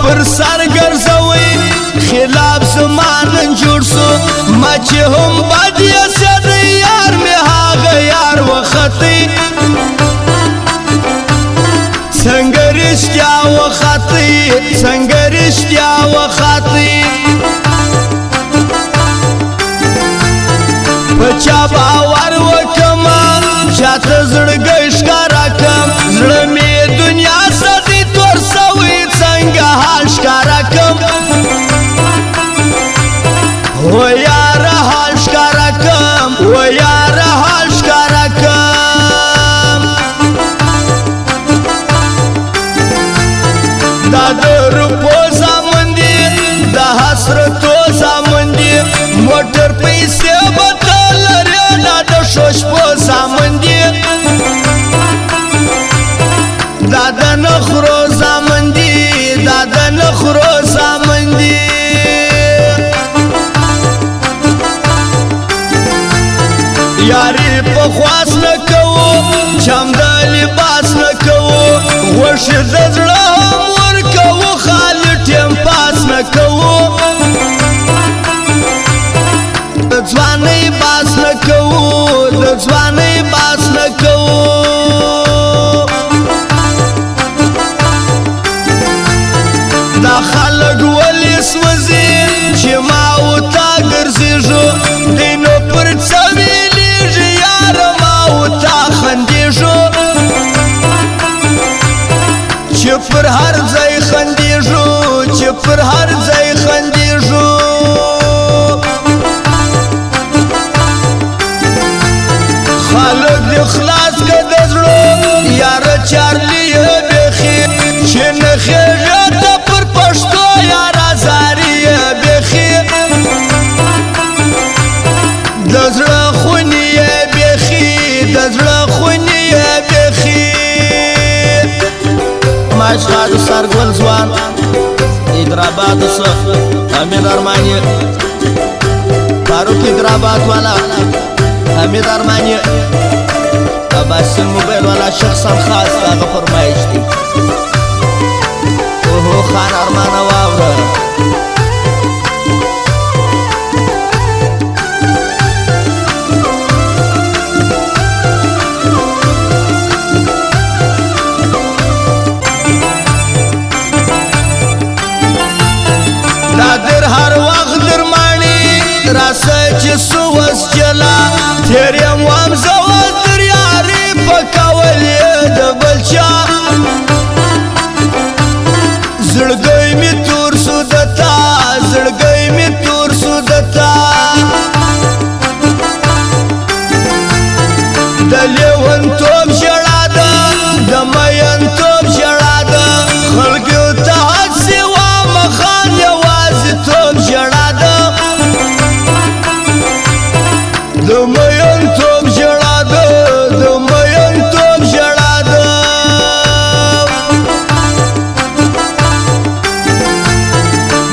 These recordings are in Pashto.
پر سر ګرځوي خلاف زمانن جوړ سو ما چې هم بد یسد یار مې هغه یار وختي څنګه رښتیا وختي څنګه رښتیا وختي پچا باور وکما چاته زړګی ښکارا کم زړه مې دنیا سدي تور سوي څنګه حال ښکارا کم و یار حال ښکارا کم و یار حال ښکارا کم دا د روپو زامن دي د حسرتو زامن دي موټر پیسې شوش پو زامن دی دادا نخرو زامن دی دادا نخرو زامن دی یاری پا خواست نکو چم دا لباس نکو غوش دزڑا مور کو خالی ٹیم پاس نکو ځواني باس نکو د ځواني باس نکو دا خلک ولې سوځي چې ما او تا ګرځېږو دینو پر څه ویلېږي یار ما او تا خندېږو چې پر هر ځای خندېږو چې پر هر ځای خندېږو خالق دی خلاص که دزړو یار چارلی بیخي چې نخېږه ته پر پښتو یار ازاري بیخي د زړه خونی بیخي د زړه خونی بیخي ماشغال سرګل ځوان حیدرآباد څخه امیر ارماني فاروق حیدرآباد والا حمید ارمانی عباس الموبایل والا شخصا خاص هغه فرمایش دی اوهو خان ارمان واوره دادر هر وخت درمانی راسه چې سوس جلا تیریم وام زوال در یاری پکولی د بلچا زړګی می تور سو دتا زړګی می تور سو دتا د لیون توپ ژړا ده د مین توپ ژړا ده خلکو ته حق سوا مخان یوازې توپ ژړا ده د مین توپ ژړا ده د مین توپ ژړا ده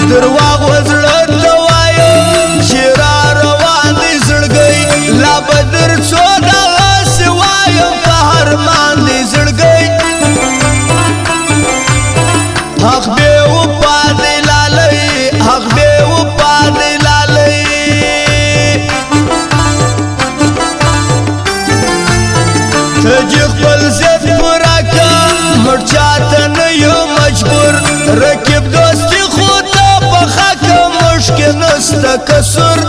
درواغ وزړه ته وایم چې را روان دی زړګی لا به در څو دغسې وایم په هر مان دی زړګی حق بې وفا دی لالی حق بې وفا دی لالی ته چې خپل ضد پوره که مړ چاته نه یو مجبور رقیب دوستي خو ته پخه که موږ کې نسته کسور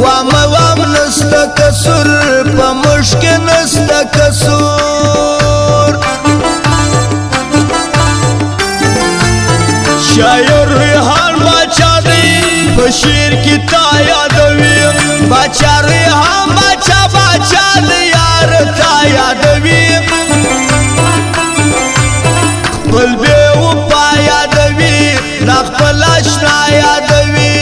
وام نسته کسور په موږ کې نسته کسور شاعر ریحان باچا دی په شعر کې تا یادوي باچا ریحان باچا باچا دی یار تا یادوي خپل بې وفا یادوي دا خپل اشنا یادوي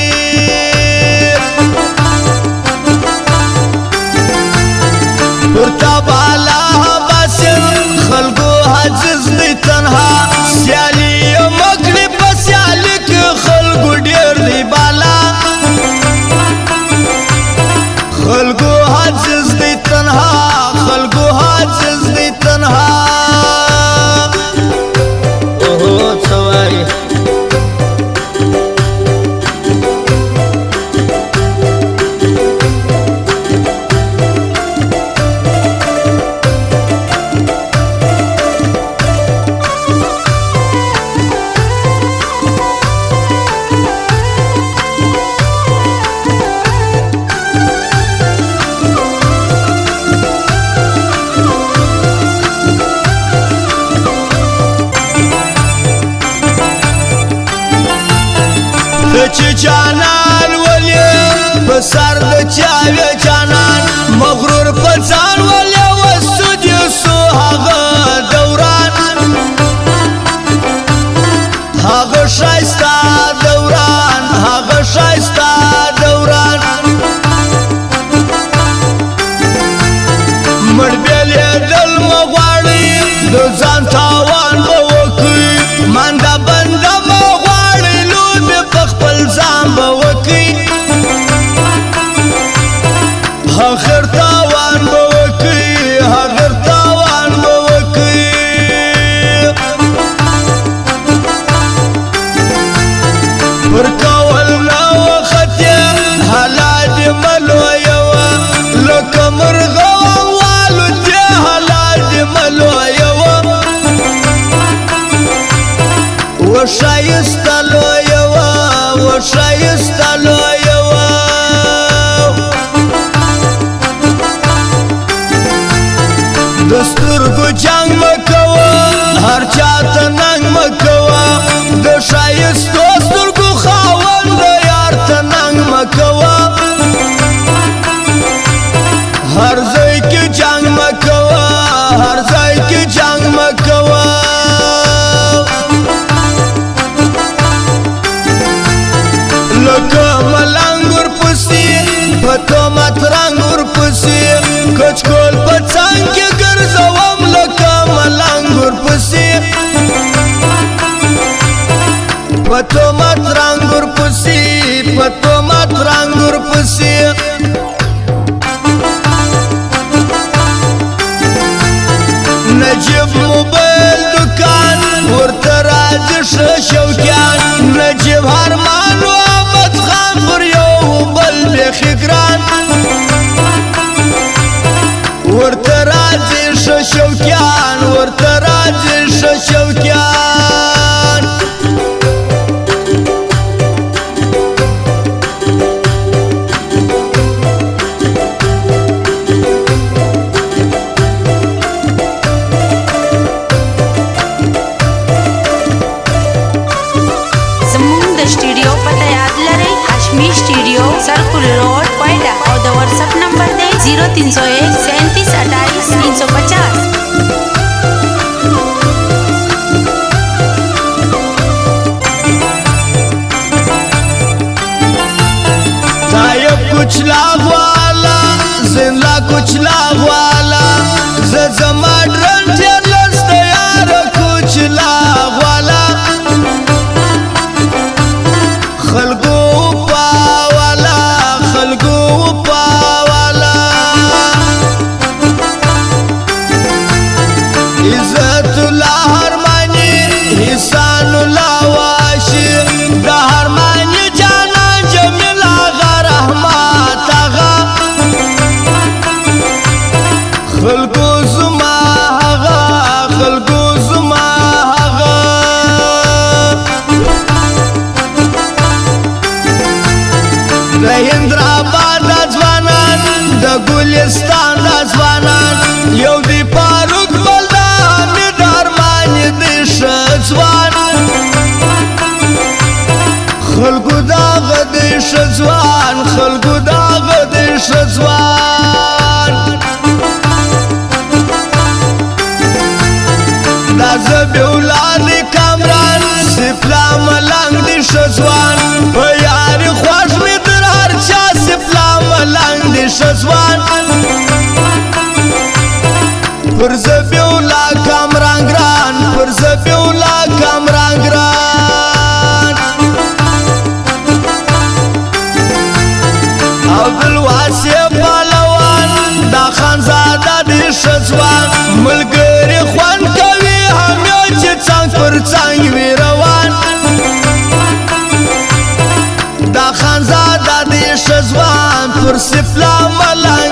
چې جانان ولې په سر د چاوي جانان مغرور په ځان ولې وسود یسو هغه دوران هغه شایسته دوران هغه شایسته دوران مړ بیلیدل مغواړي د ځان تاوان به وکړي مانده بنده مغواړي لوبې په خپل ځان به وکړي هغر تاوان به وکړي هغر تاوان به وکړي پر کول نه وخت یې حالات یې ملویوه لکه مرغه والوتې حالات یې ملویوه وښایسته لویوه وښایسته لویوه د سترګو جنګ مه کوه هر چاته ننګ مه کوه د ښایستو سترګو خاوند یار ته ننګ مه کوه هر ځای کې جنګ مه کوه هر ځای کې جنګ مه کوه لکه ملنګ ورپسې په تهمت رنګ ورپسې کچکول په څنګ کې ګرځوم لکه ملنګ ورپسې په تهمت رنګ ورپسې په تهمت رنګ ورپسې نجیب موبایل دکان ورته راځي ښه شوقیان نجیب هرمان و احمد خان پر یو بل بیخي ګران ورته راځي ښه شوقیان ورته راځي ښه شوقیان circle road पैडा और the WhatsApp number दे 0301 37 28 350। कुछ लाभ वाला जिंदा कुछ लाभ वाला जमा ड्रन टेलर्स तैयार कुछ लाभ वाला खलगो पावाला खलगो पावाला इज्जतुल्लाह हरमानी हिसानुल्लाह वाशी दा हरमानी जाना जमील आगा रहमत आगा खलगो जुमा आगा खलगो जुमा आगा د هندرآباد د ځوانان د ګلستان د ځوانان یو دی فاروق بل د حمید ارمان دی ښه ځوان خلکو دغه دی ښه ځوان خلکو دغه دی ښه ځوان دا زبې اولاد کامران سفلا ملنګ دی ښه ځوان په یاري خوښ مې در هر چا سفلا ملنګ دی ښه ځوان پر زبې اولا کامران ګران پر زبې اولا کامران ګران عبدالواسع پهلوان دا خانزاده دی ښه ځوان ملګري خوند کوي همیشه چې څنګ پر څنګ وي روان دا خانزاده دی ښه ځوان پر سفلا ملنګ